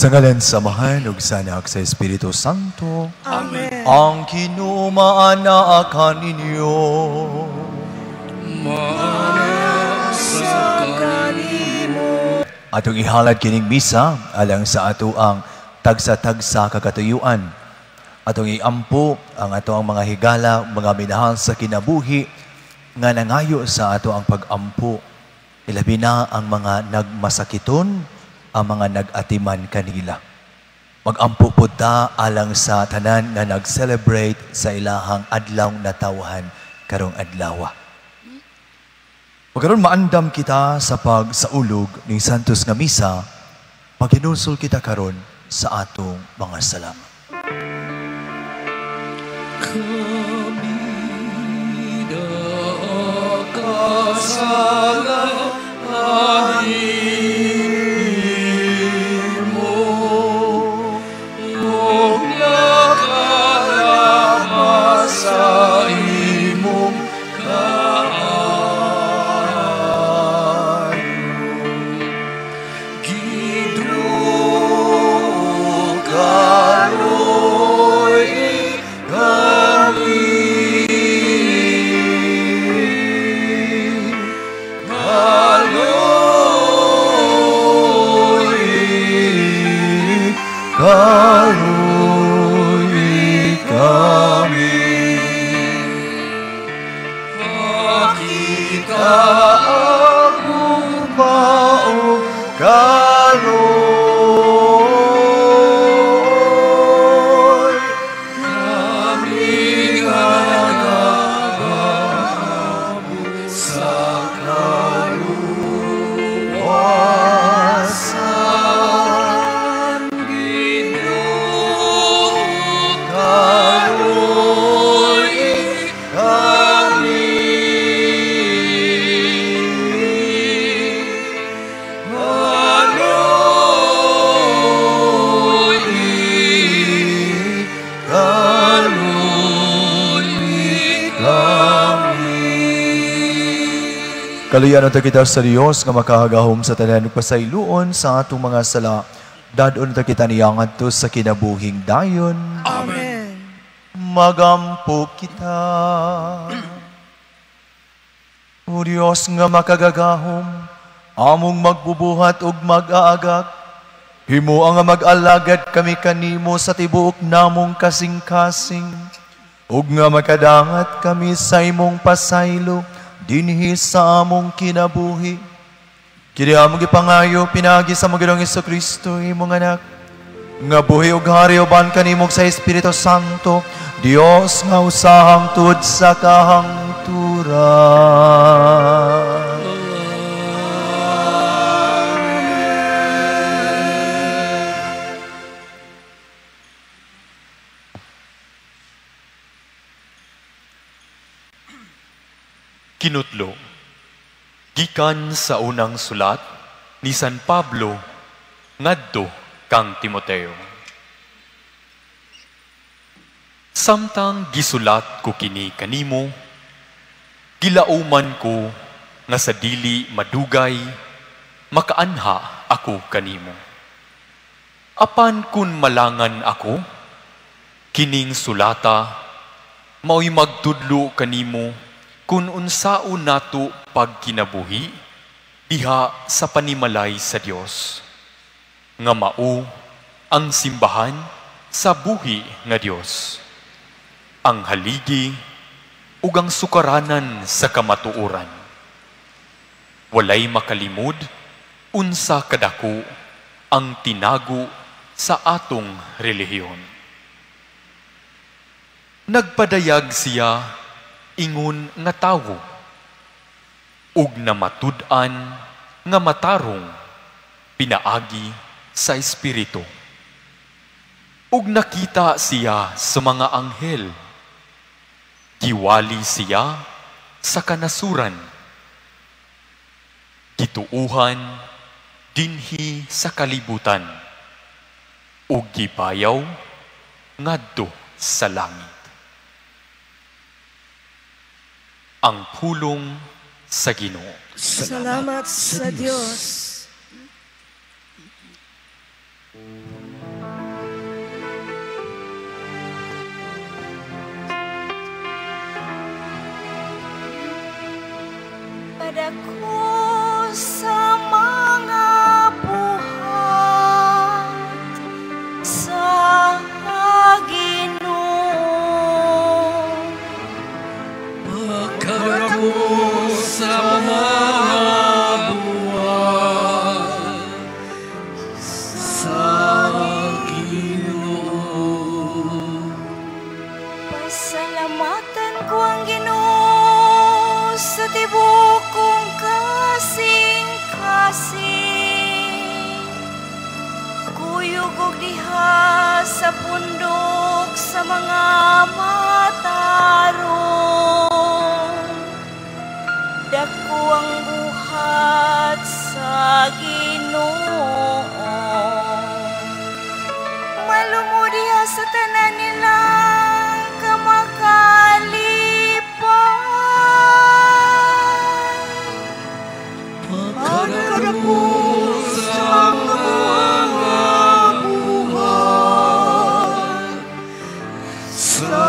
Sa ngalan sa Mahal ug sa Anak sa Espiritu Santo. Amen. Ang kinumaanaakan ninyo. Sa kanimo. Atong ihalad kining misa alang sa ato ang tagsa-tagsa kakatuyuan. Atong iampo ang ato ang mga higala, mga minahal sa kinabuhi nga nangayo sa ato ang pag-ampo. Ilabi na ang mga nagmasakiton, ang mga nag-atiman kanila. Mag-ampo po ta alang sa tanan nga nag-celebrate sa ilahang adlaw na tawhan karong adlaw. Pagkaroon maandam kita sa pagsaulog ng Santos nga Misa, paghinusol kita karon sa atong mga sala. Kami nakasalahan sa imong kaayo gidugaloy kami kaloy kami Kaagong baong kaloy kami nagabot sa kaluwasan gidugaloy kami Kaluyan na kita sa Diyos nga makahagahom sa tanan pasayloon sa atong mga sala. Dadon na kita niyangat to sa kinabuhing dayon. Amen. Magampo kita. O Diyos nga makagagahom, among magbubuhat ug mag-aagak. Himo ang mag-alagad kami kanimo sa tibuok namong kasing-kasing. Ug nga makadangat kami sa imong pasaylo dinhi sa among kinabuhi. Kini among gipangayo pinagi sa Ginoong Jesucristo imong anak. Nga buhi ug hari uban kanimo sa Espiritu Santo, Dios nga usahang tud sa kahangturan. Kinutlo, gikan sa unang sulat ni San Pablo ngadto kang Timoteo. Samtang gisulat ko kini kanimo, gilauman ko nga sa dili madugay, makaanha ako kanimo. Apan kun malangan ako, kining sulata, mao'y magtudlo kanimo kung unsaon nato pagkinabuhi diha sa panimalay sa Dios. Nga mao ang simbahan sa buhi nga Dios. Ang haligi ug ang sukaranan sa kamatuoran. Walay makalimod unsa kadako ang tinago sa atong relihiyon. Nagpadayag siya ingon nga tawo. ug namatud-an nga matarong pinaagi sa Espiritu. Ug nakita siya sa mga anghel. Giwali siya sa kanasuran. Gituuhan dinhi sa kalibutan. Ug gibayaw ngadto sa langit. Ang pulong sa Ginoo. Salamat sa Diyos. Padako sa mga buhat sa Ginoo. Pagkarako sa mga buwan sa Ginoo. Pasalamatan ko ang Ginoo sa tibok kong kasing-kasing. Kuyog og diha sa pundok sa mga matarong. Dako ang buhat sa Ginoo. Malumod diha sa tanan nilang kamakalipan. Pagkarako sa mga buwan sa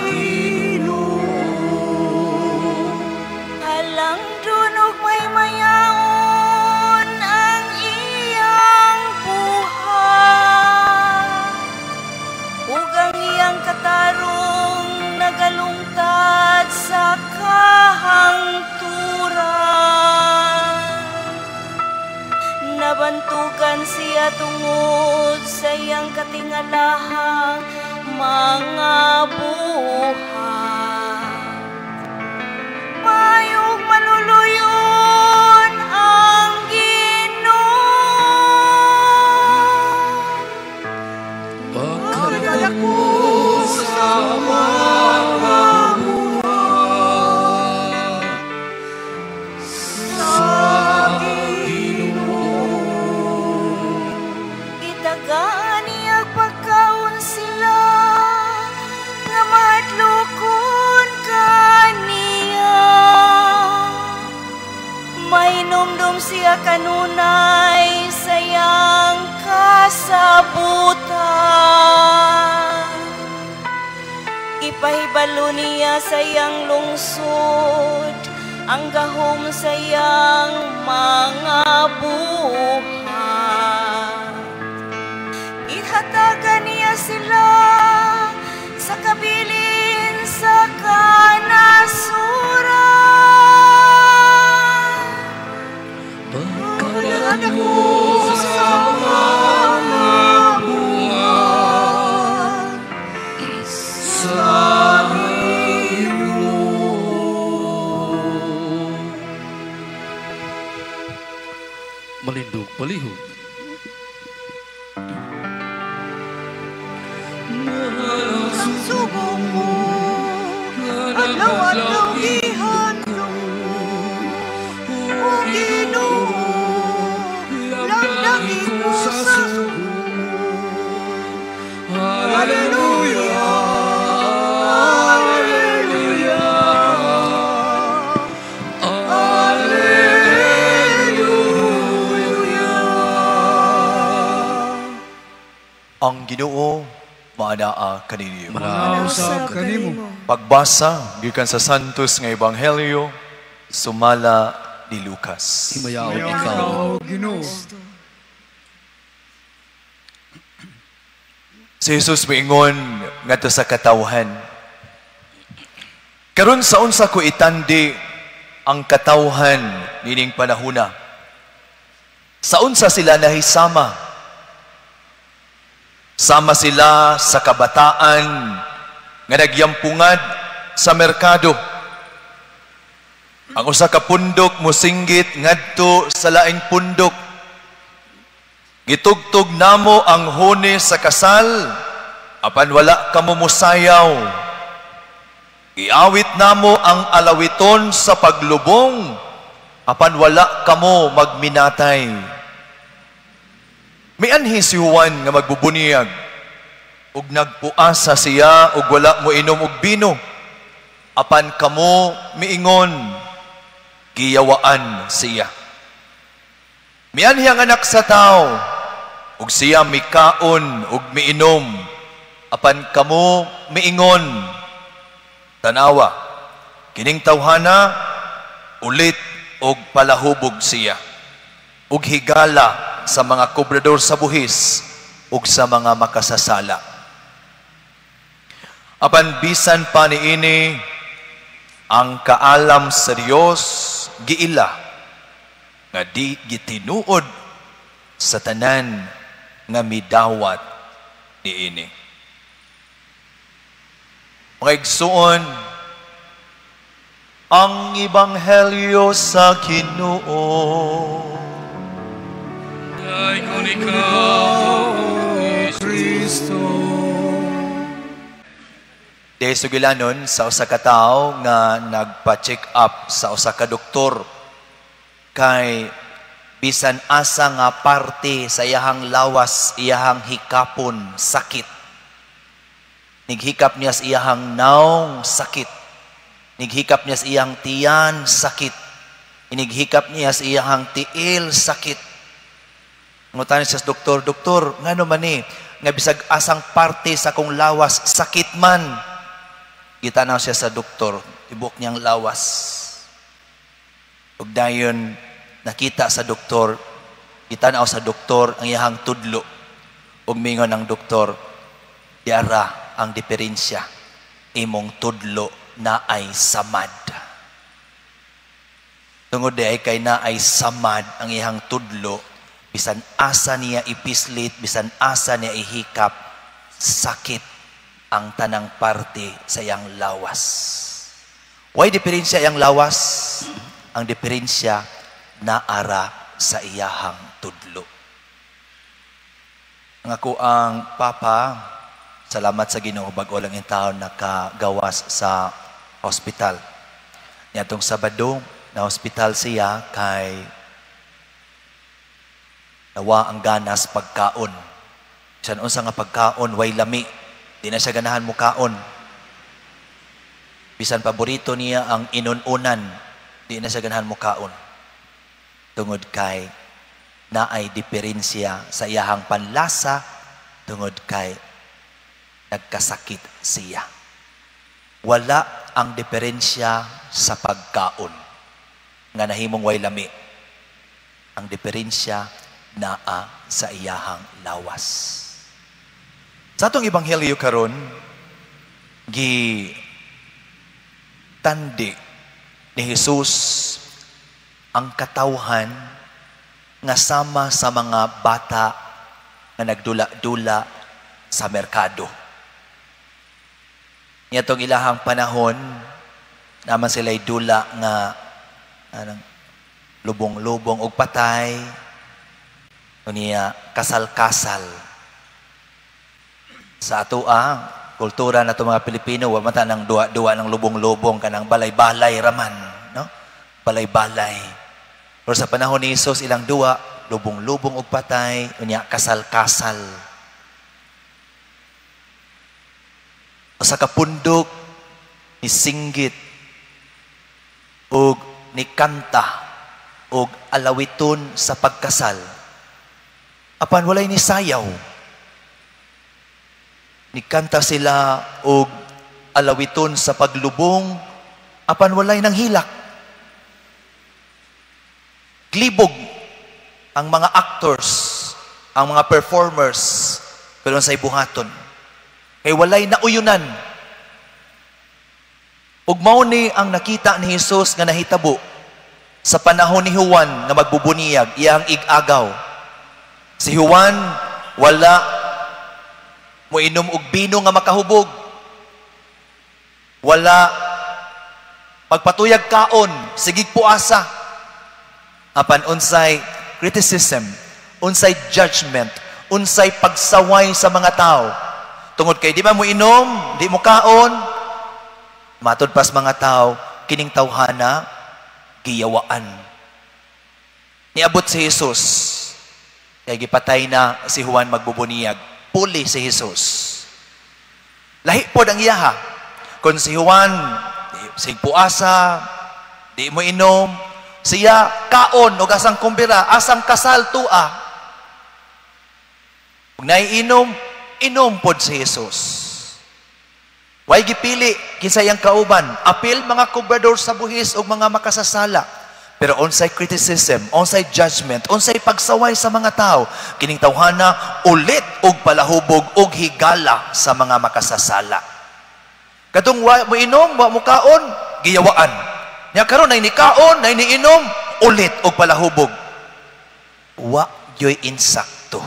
Ginoo. Halang dunog may mayaon ang iyang buhat. Ug ang iyang katarong nagalungtad sa kahangturan. Nabantugan siya tungod sa iyang katingalahang mga buhat. Mayong maluluyon ang Ginoo. Pagkarako sa mga buwan sa Ginoo. Itagaan niya pagkaon sila nga madlokon kaniya. May numdum siya kanunay sa iyang kasabutan. Ipahibalo niya sa iyang lungsod ang gahom sa iyang mga buhat. Ihatagan niya sila sa kabilin sa kanasuran. Pagkarako sa mga buwan sa Ginoo. Malindog palihog. Ang subong mo, adlaw-adlaw gihandom. O Ginoo, lamdangin ko sa sugo. Hallelujah, Hallelujah, Hallelujah. Ang Ginoo maanaa kaninyo. Manausap kanimo. Pagbasa gikan sa Santos nga Ebanghelyo sumala ni Lucas. Himayaon ikaw, Ginoo. Si Jesus miingon ngadto sa katawhan. Karon sa unsa ko itandi ang katawhan nining panahuna. Sa unsa sila nahisama? Sama sila sa kabataan nga nagyampungad sa merkado. Ang usa ka pundok mosinggit ngadto sa laing pundok. Gitugtog namo ang huni sa kasal, apan wala kamo mosayaw. Iawit namo ang alawiton sa paglubong, apan wala kamo magminatay. Mianhi si Juan nga magbubuniyag, ug nagpuasa siya ug wala mo inom og bino, apan kamo miingon, giyawaan siya. Mianhi ang anak sa tao, ug siya mikaon ug miinom, apan kamo miingon, tanawa, kining tawhana, ulit og palahubog siya, ug higala sa mga kobrador sa buhis, ug sa mga makasasala. Apan bisan pa niini, ang kaalam sa Dios giila, nga di gitinuod sa tanan nga midawat niini. Mga igsuon, ang Ebanghelyo sa Ginoo Ay kung ikaw, Kristo. Dahil sugilanon sa usa ka tawo nga nagpa-check up sa usa ka doktor kay bisan asa nga parte sa iyahang lawas, iyahang hikapon, sakit. Nighikap niya sa iyahang naong, sakit. Nighikap niya sa iyang tiyan, sakit. Inighikap niya sa iyahang tiil, sakit. Ngutan siya sa doktor, doktor, ngano man ni, nga bisag asang parte sa kong lawas, sakit man. Gitanaw siya sa doktor, ibuk niyang lawas. Ug dayon nakita sa doktor, gitanaw sa doktor ang iyahang tudlo. Ug mingon ang doktor, diara ang diferensya, imong tudlo na ay samad. Tungod di ay kay na ay samad ang iyahang tudlo, bisan asa niya ipislit, bisan asa niya ihikap, sakit ang tanang parte sa iyang lawas. Why diferensya iyang lawas? Ang diferensya naara sa iyahang tudlo. Ang ako ang papa, salamat sa Ginoo bag-o lang yung taon nakagawas sa hospital. Nitong Sabado, na hospital siya kay nawa ang ganas pagkaon. Siya unsa nga pagkaon, way lami. Di na siya ganahan mo kaon. Bisan paborito niya ang inununan, di na siya ganahan mo kaon. Tungod kay naay diferensya sa iyahang panlasa, tungod kay nagkasakit siya. Wala ang diferensya sa pagkaon nga nahimong way lami. Ang diferensya naa sa iyahang lawas. Sa atong ebanghelyo karon, tandi ni Jesus ang katawhan nga sama sa mga bata nga nagdula-dula sa merkado. Nitong ilahang panahon, naman sila'y dula nga lubong-lubong og patay, niya kasal-kasal. Sa atoa, kultura na ito mga Pilipino, wamata ng duwa-duwa ng lubong-lubong kanang balay-balay raman, no? Balay-balay. Pero sa panahon ni Jesus, ilang duwa, lubong-lubong og patay, niya kasal-kasal. O sa kapundok, ni singgit, og ni kanta, og alawiton sa pagkasal. Apan walay ni sayaw. Nikanta sila og alawiton sa paglubong, apan walay nang hilak. Glibog ang mga actors, ang mga performers, pero sa ibuhaton. Kay walay na uyunan. Ug mao ni ang nakita ni Jesus nga nahitabo sa panahon ni Juan nga magbubuniyag, iyang ig-agaw. Si Juan wala mo inom og bino nga makahubog. Wala Pagpatuyag kaon, sigig puasa. Apan unsay criticism, unsay judgment, unsay pagsaway sa mga tao. Tungod kay di ba mo inom, di mo kaon, matod pas mga tao, kining tawhana, giyawaan. Niabot si Jesus, kaya gipatay na si Juan magbubuniyag. Puli si Jesus. Lahi po ang iyaha. Kung si Juan, sig puasa, di mo inom, siya kaon o asang kumbira, asang kasal tua. Kung naiinom, inom po si Jesus. Way gipili, kinsa yang kauban, apil mga kubrador sa buhis o mga makasasala. Pero onsay criticism, onsay judgment, onsay pagsaway sa mga tao, kining tawhana ulit og palahubog og higala sa mga makasasala. Katong wa mo inom, wa mo kaon, giyawaan. Nya karon nay ni kaon, nay ni inom, ulit og palahubog. Wa yoy insakto.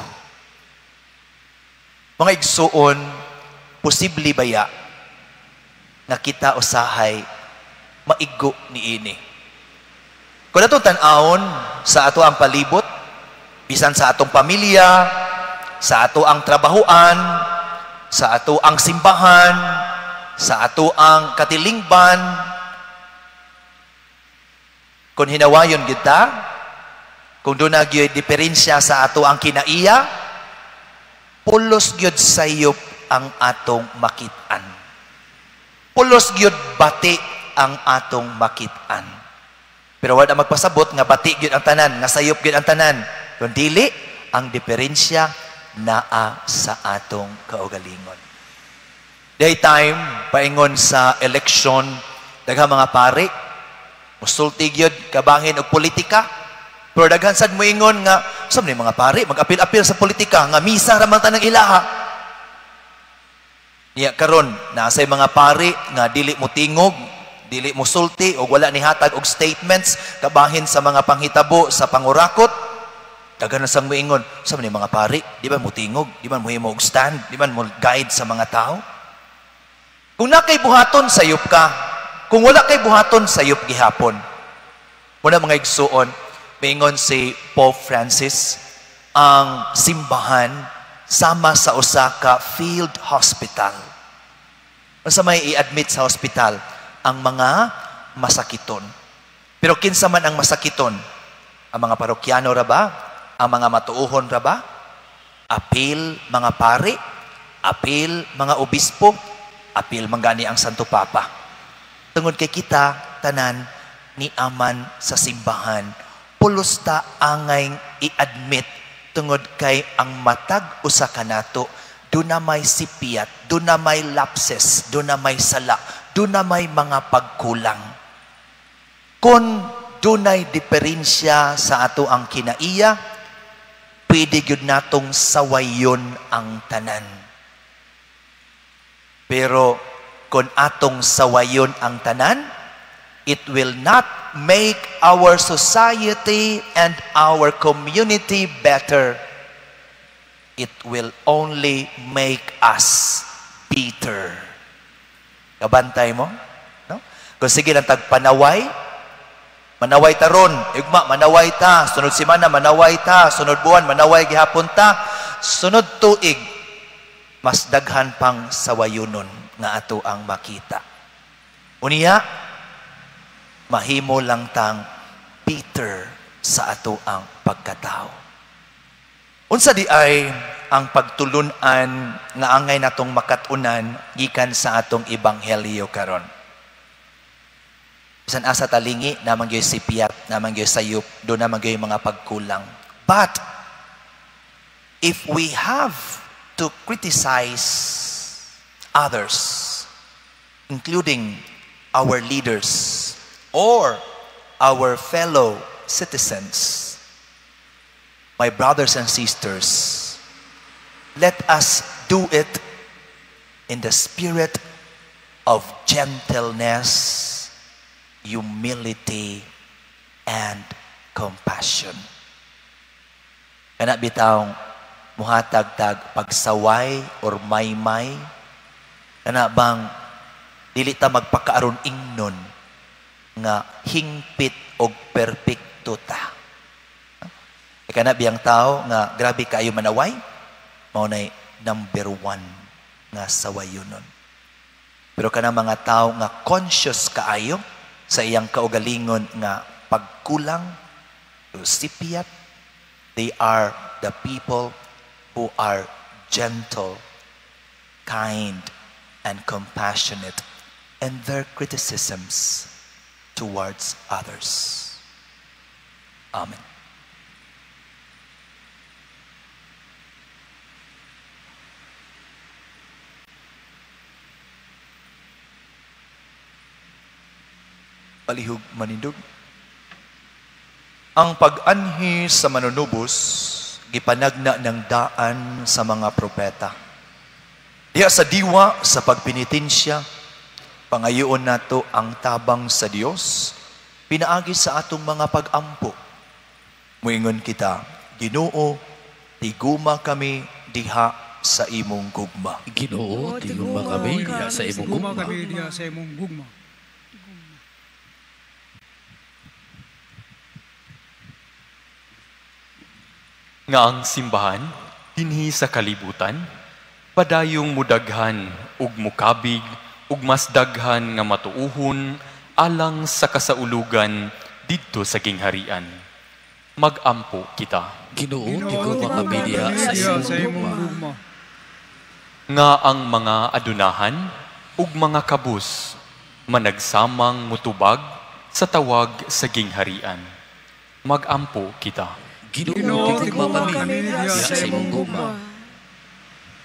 Mga igsuon, posible baya nga kita usahay maigo ni ini. Kung atong tan-awon sa ato ang palibot, bisan sa atong pamilya, sa ato ang trabahuan, sa ato ang simbahan, sa ato ang katilingban, kung hinawayon kita, kung doon na gyud diferensya sa ato ang kinaiya, pulos gyud sayop ang atong makitaan. Pulos gyud bati ang atong makitaan. Pero wala magpasabot nga bati gyud ang tanan, nga sayop gyud ang tanan. Kung dili, ang diferensya naa sa atong kaugalingon. Daytime, paingon sa election, daghang mga pari, musulti gyud kabangin og politika, pero daghan sad moingon nga sab ni mga pari mag-apil-apil sa politika nga misa ra man tanang ilaha. Niya karon nasay mga pari nga dili mo tingog, dili mo sulti o wala ni hatag og statements kabahin sa mga panghitabo sa pangurakot. Daghan na sang moingon sab ni mga pari, di ba mo tingog, di ba mo himo og stand, di ba mo guide sa mga tao? Kung na kay buhaton sayop ka. Kung wala kay buhaton, sayop gihapon. Muna mga igsuon, maingon si Pope Francis, ang simbahan sama sa usa ka field hospital. Sa may i-admit sa hospital, ang mga masakiton. Pero kinsa man ang masakiton? Ang mga parokyano ra ba? Ang mga matuuhon ra ba? Apil mga pari? Apil mga obispo? Apil manggani ang Santo Papa? Tungod kay kita, tanan, ni aman sa simbahan, pulos ta angay i-admit, tungod kay ang matag usa kanato, doon na may sipiat, doon na may lapses, doon na may sala, doon na may mga pagkulang. Kung doon ay diferensya sa ato ang kinaiya, pwede yun natong sawayon ang tanan. Pero, kung atong sawayon ang tanan, it will not make our society and our community better. It will only make us bitter. Kabantay mo? No? Kung sige lang tagpanaway, manaway ta ron, igma, manaway ta, sunod simana, manaway ta, sunod buwan, manaway gihapon ta, sunod tuig, mas daghan pang sawayunon nga ato ang makita. Unya, mahimo lang tang bitter sa ato ang pagkatao. Unsa di ay ang pagtulunan nga angay natong makatunan gikan sa atong ebanghelyo karon. Bisan asa talingi namang gyud sipiat, namang gyud sayop, do namang gyud mga pagkulang. But if we have to criticize others, including our leaders or our fellow citizens, my brothers and sisters, let us do it in the spirit of gentleness, humility, and compassion. Kana bitawng muhatag-tag pagsaway or maymay, kana bang dili ta magpakaaron ingnon, nga hingpit og perpekto ta. Ika na biyang tao nga grabe kaayo manaway, mao nay number 1 nga sawayonon. Pero kana mga tao nga conscious kaayo sa iyang kaugalingon nga pagkulang, sipiyat, they are the people who are gentle, kind, and compassionate in their criticisms towards others. Amen. Palihog manindog. Ang pag-anhi sa manunubos, gipanagna ng daan sa mga propeta. Diya sa diwa, sa pagpinitensya, pangayoon nato ang tabang sa Dios, pinaagi sa atong mga pag-ampo. Muingon kita, Ginoo, tiguma kami diha sa imong gugma. Ginoo, tiguma kami diha sa imong gugma. Nga ang simbahan, dinhi sa kalibutan, padayong mudaghan ug mukabig ug mas daghan nga matuuhon alang sa kasaulugan didto sa gingharian. Magampo kita. Ginoo, tiguma kami diha sa imong gugma. Nga ang mga adunahan ug mga kabus managsamang mutubag sa tawag sa gingharian. Magampo kita. Ginoo, tiguma kami diha sa imong gugma.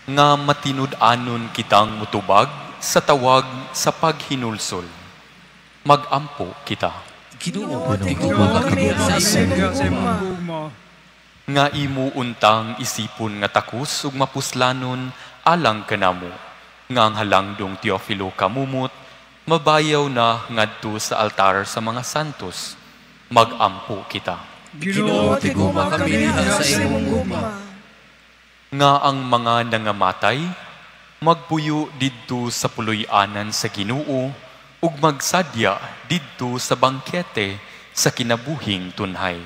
Nga matinud-anon kitang mutubag sa tawag sa paghinulsol. Magampo kita. Ginoo, tiguma kami diha sa imong gugma. Nga imo untang isipon nga takus ug mapuslanon alang kanamo. Nga ang halangdong Teofilo kamumot, mabayaw na ngadto sa altar sa mga santos. Magampo kita. Ginoo, tiguma kami diha sa imong gugma. Nga ang mga nangamatay, magpuyo didto sa puloy-anan sa Ginoo ug magsadya didto sa bangkete sa kinabuhing tunhay.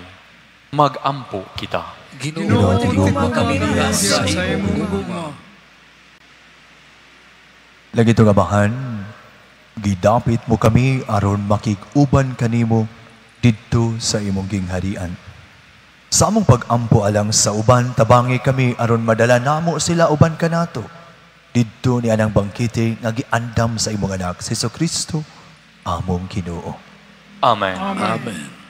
Magampo kita. Ginoo, tiguma kami diha sa imong gugma. Lagi ito gabahan, gidapit mo kami aron makig-uban kanimo didto sa imong gingharian. Sa among pag-ampo alang sa uban, tabangi kami aron madala namo sila uban kanato. Didto ni anang bangkite nga giandam sa imong anak si Jesucristo, among Ginoo. Amen. Amen.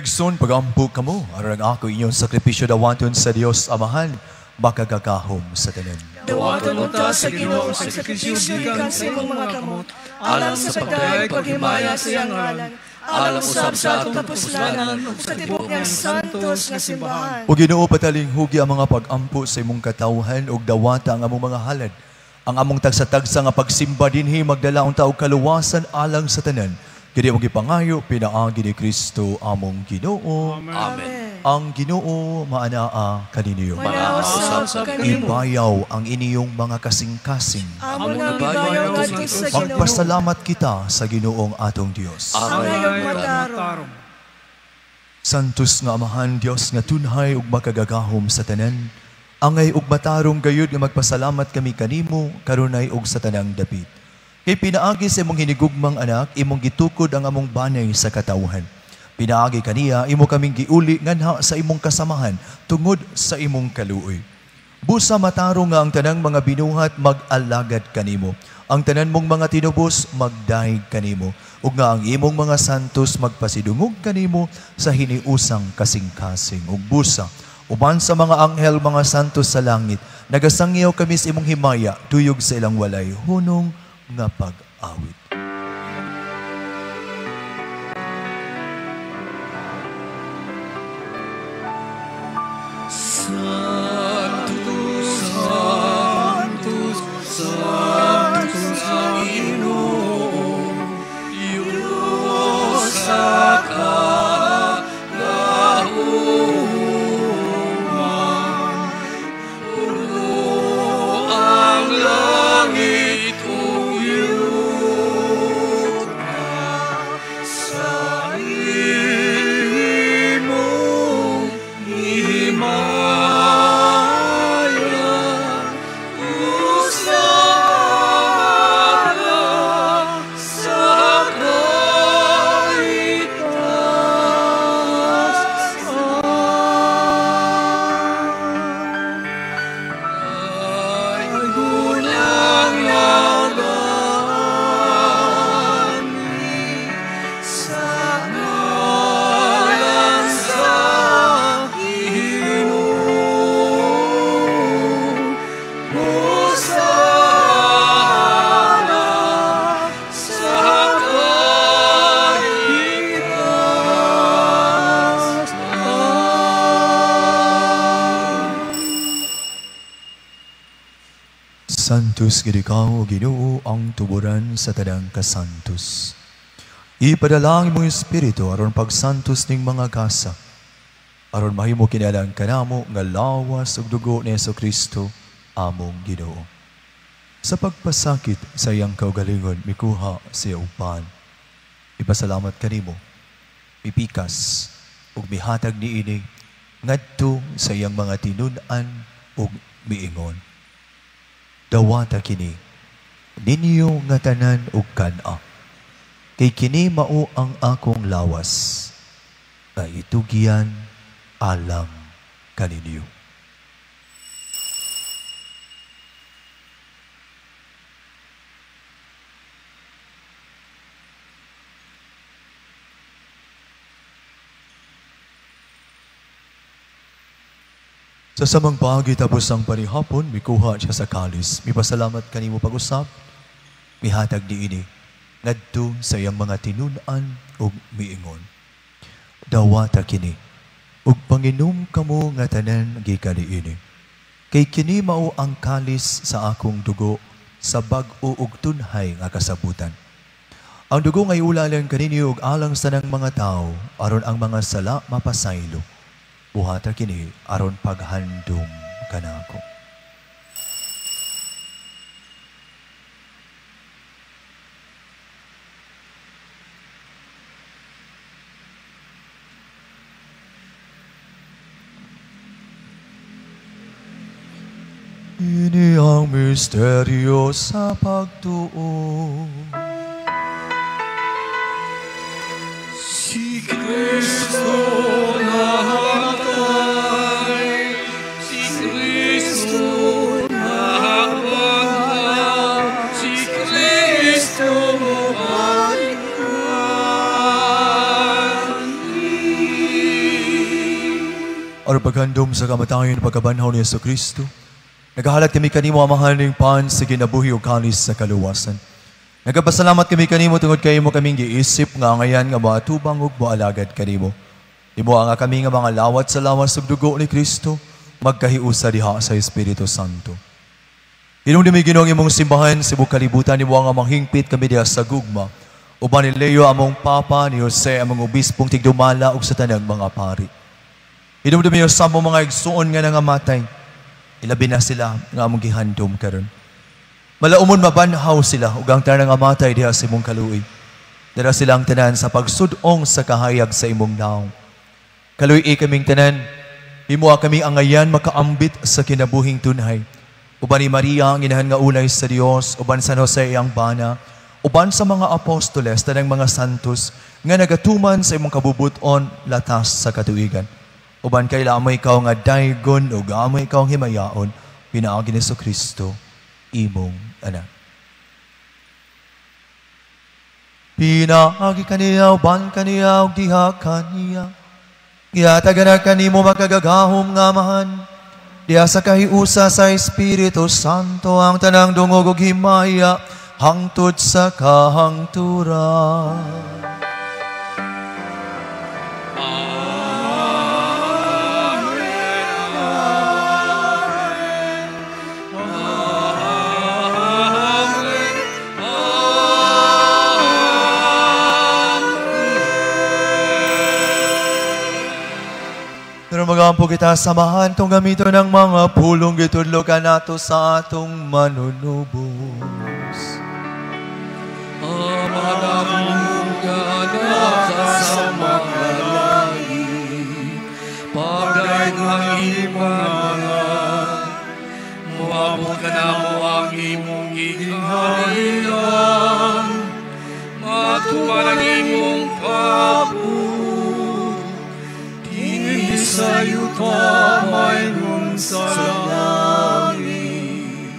Igsoon, pagampo kamo, aron ako inyong sakripisyo dawaton sa Dios Amahan, makagagahom sa tanan. Dawaton mo ta sa Ginoo sa sakripisyo gikan sa imong mga kamot, alang sa pagdayeg paghimaya sa iyang ngalan, alang usab sa atong kapuslanan ug sa tibok niyang santos nga simbahan. O Ginoo, patalinghugi ang mga pagampo sa imong katawhan ug dawata ang among mga halad. Ang among tagsa-tagsa nga pagsimba dinhi magdala unta og kaluwasan alang sa tanan. Kini mo gipangayo pinaagi ni Kristo among Ginoo. Amen. ang Ginoo maanaa kaninyo. Manausap sa kanimo. Ibayaw ang inyong mga kasing-kasing. Amon nga gibayaw ngadto sa Ginoo. Magpasalamat kita sa Ginoong atong Dios. Angay matarong. Santos nga Amahan Dios nga tunhay ug makagagahom sa tanan. Angay ug matarong gayud nga magpasalamat kami kanimo karunay ug sa tanang dapit. Kay pinaagi sa imong hinigugmang anak, imong gitukod ang among banay sa katawhan. Pinaagi kaniya, imo kaming giuli nganha sa imong kasamahan tungod sa imong kaluoy. Busa matarong nga ang tanang mga binuhat mag-alagad kanimo. Ang tanan mong mga tinubos magdaig kanimo. Ug nga ang imong mga santos magpasidungog kanimo sa hiniusang kasing-kasing. Ug busa, uban sa mga anghel mga santos sa langit, nagasangyaw kami sa imong himaya, tuyog sa ilang walay, hunong nga pag-awit. Santos, Santos, Santos ang Ginoo, Diyos sa kagahooman. Puno ang langit ug yuta sa imong himaya. Santos gid ikaw, Ginoo, ang tuburan sa tanang kasantos. Ipadala ang imong espiritu aron pagsantos ning mga kasa, aron mahimo kinalang kanamo nga lawas ug dugo ni Jesu-Kristo among Ginoo. Sa pagpasakit sa iyang kaugalingon mikuha siya upan. Ipasalamat kanimo, ipikas ug mihatag niini ngadto sa iyang mga tinun-an ug miingon. Dawata kini ninyo nga tanan ug kana, kay kini mao ang akong lawas nga itugian alang kaninyo. Sa samang pagi tapos ang panihapon, mikuha siya sa kalis. Mipasalamat kanimo pag-usap, mihatag diini, ngadto sa iyang mga tinun-an ug miingon. Dawata kini, ug panginom kamo nga tanan gikaliini. Kay kini mao ang kalis sa akong dugo sa bag-o ug tunhay nga kasabutan. Ang dugo ngay ulalan kaninyo ug alang sa nang mga tao, aron ang mga sala mapasaylo. Buhata kini aron paghandom kanako. Ini ang misteryo sa pagtuo. Si Kristo namatay, si Kristo nagbangga, si Kristo balikan. Aron paghandom sa kamatayon pagkabanhaw ni Jesu-Kristo, nagahalat kami kanimo amahan ning pan sa kinabuhi ug kalis sa kaluwasan. Nagapasalamat kami kanimo tungod kay imo kaming giisip nga ngayan nga moatubang ug moalagad kanimo. Imo nga kami nga mga lawat sa lawas ug dugo ni Kristo magkahiusa diha sa Espiritu Santo. Hinungdan mi Ginoong imong simbahan sa buong kalibutan, imo nga manghingpit kami diha sa gugma. Uban ni Leo among papa, ni Jose among obispong tigdumala ug sa tanang mga pari. Hinumdumi sa mo mga igsuon nga nangamatay. Ilabi na sila nga among gihandom karon. Malaumon mabanhaw sila ug ang tanan nga matay diha sa imong kaluoy. Dara silang tanan sa pagsudong sa kahayag sa imong naong. Kaluoy kaming tanan, himoa kami angayan makaambit sa kinabuhing tunhay. Uban ni Maria ang inahan nga ulay sa Dios, uban San Jose ang bana, uban sa mga apostoles tanang mga santos nga nagatuman sa imong kabubuton latas sa katuigan. Uban kay amo ikaw nga daygon ug amo ikaw himayaon pinaagi ni Kristo imong anak. Pinaagi kaniya uban kaniya ug diha kaniya. Gihatagan kanimo makagagahom nga amahan. Diha sa kahiusa sa Espiritu Santo ang tanang dungog ug himaya hangtod sa kahangturan. Magampo kita samahan tong gamito ng mga pulong gitudlokan nato sa atong manunubos. Amadamong gana sa mga langit, pagdaig ng imangan, muabot ka na mo ang imong gingharian, matuman ang imong pabot. Sa yuta may nung sa langit,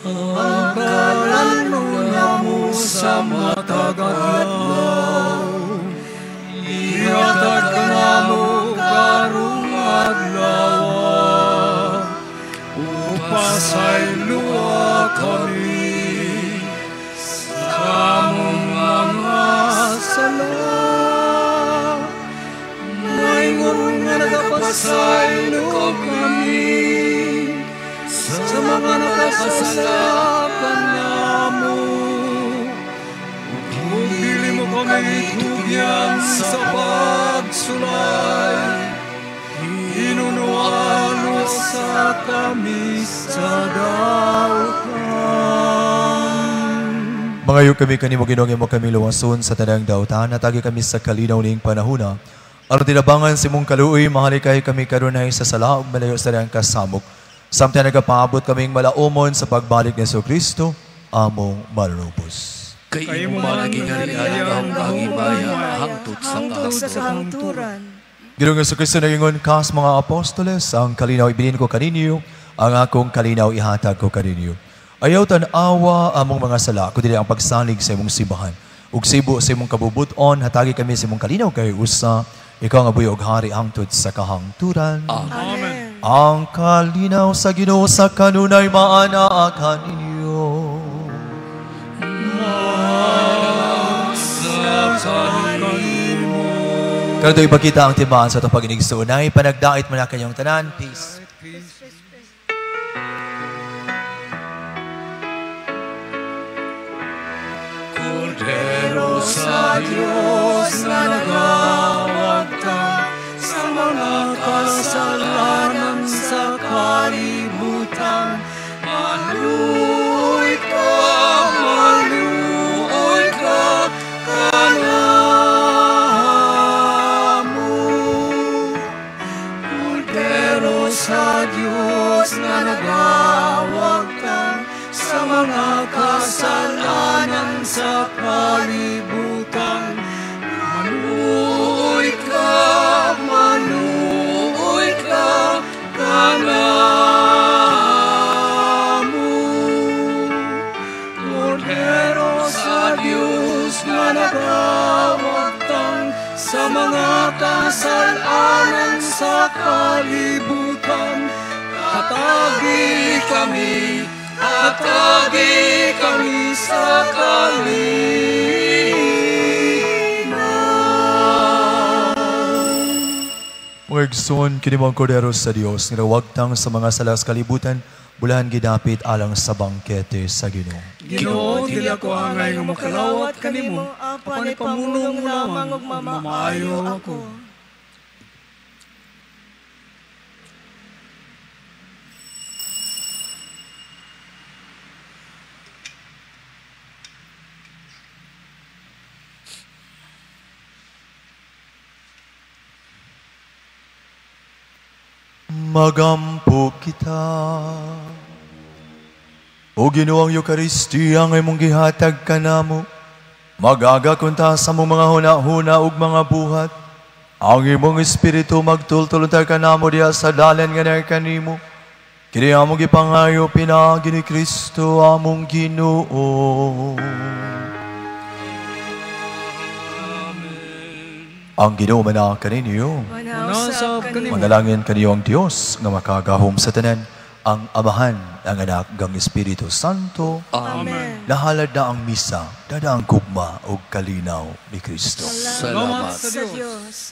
ang kalanuna mo sa matagadlaw, ihatag ka na mo karong adlaw, upasay luwa kami sa kamong mga sala. Nagapasay loob kami sa mga nakasalapan namo. Pili mo kami tugyan sa pagsulay, inunuan sa kami sa dautan. Mangayo kami kanimo Ginoo mo kami luwason sa tanang dautan, natagi kami sa kalinaw ning panahona. Aron tinabangan si mong kaluoy, mahalikay kami karunay sa sala ug malayo sa riyang kasamok. Samtang nagapaabot kaming malaumon sa pagbalik ni Kristo, among manunubos. Kay imo malaging harian ang kahimaya hangtod sa kahangturan. Ginoong Kristo nagingon kas mga apostoles, ang kalinaw ibilin ko kaninyo, ang akong kalinaw ihatag ko kaninyo. Ayaw tan-awa among mga sala, kundi ang pagsalig sa imong simbahan. Ug sibo sa imong kabubuton, hatagi kami sa imong kalinaw kay usa. Ikaw nga buyog hari hangtod sa kahangturan. Amen. Ang kalinaw sa Ginoo sa kanunay maana kaninyo. Kanto ipakita ang timaan sa itong paginigsunay. Panagdait mo na kanyang tanan. Peace. Cordero sa Diyos na nagawag ka sa mga kasalanan sa kalibutan. Maluoy ka kanamo. Cordero sa Diyos na nagawag ka sa mga kasalanan sa kalibutan. Maluoy ka kanamo. Cordero sa Diyos na nagawag kang sa mga kasalanan sa kalibutan. Hatagi kami sa kalinaw. Mga igsoon, kinimang Cordero sa Diyos, nirawagtang sa mga salas kalibutan, bulahan gidapit alang sa bangkete sa Ginoo. Ginoo, dili ako angay nga makalawat kanimo, apan ipamulong lamang ug mamaayo ako. magampo kita. O Ginoong Eucharistia nga imong gihatag kanamo, magagakunta sa mong mga huna-huna ug mga buhat, ang imong espiritu magtultuluntar kanamo diha sa dalan nga nay kanimo. Kini among gipangayo pinagi ni Kristo among Ginoo. Ang Ginoo mana kaninyo. Manasab kanimo. Manalangin kaniyo ang Dios nga makagahom sa tanan, ang Amahan, ang Anak, ang Espiritu Santo. Amen. Nahalad na ang misa, dadaang gugma o kalinaw ni Kristo. Salamat sa Diyos.